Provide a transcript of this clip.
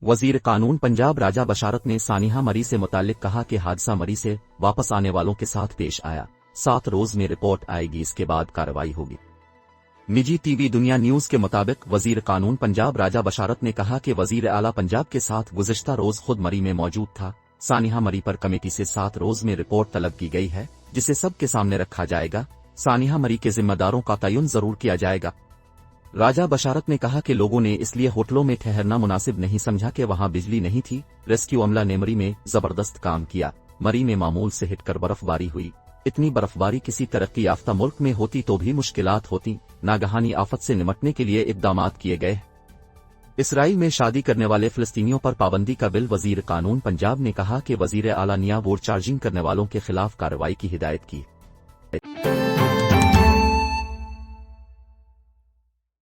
वजीर कानून पंजाब राजा बशारत ने सानिहा मरी से मुताल्लिक कहा कि हादसा मरी से वापस आने वालों के साथ पेश आया, 7 रोज में रिपोर्ट आएगी, इसके बाद कार्रवाई होगी। निजी टीवी दुनिया न्यूज के मुताबिक वजीर कानून पंजाब राजा बशारत ने कहा कि वजीर आला पंजाब के साथ गुज़िश्ता रोज खुद मरी में मौजूद था। सानिहा मरी पर कमेटी से 7 रोज में रिपोर्ट तलब की गई है, जिसे सबके सामने रखा जाएगा। सानिहा मरी के जिम्मेदारों का तयन जरूर किया जाएगा। राजा बशारत ने कहा कि लोगों ने इसलिए होटलों में ठहरना मुनासिब नहीं समझा कि वहां बिजली नहीं थी। रेस्क्यू अमला ने मरी में जबरदस्त काम किया। मरी में मामूल से हटकर बर्फबारी हुई। इतनी बर्फबारी किसी तरक्की याफ्ता मुल्क में होती तो भी मुश्किलात होती। नागहानी आफत से निपटने के लिए इक़दामात किए गए। इसराइल में शादी करने वाले फिलिस्तीनियों पर पाबंदी का बिल। वजीर कानून पंजाब ने कहा कि वजीर आला निया वोट चार्जिंग करने वालों के खिलाफ कार्रवाई की हिदायत की।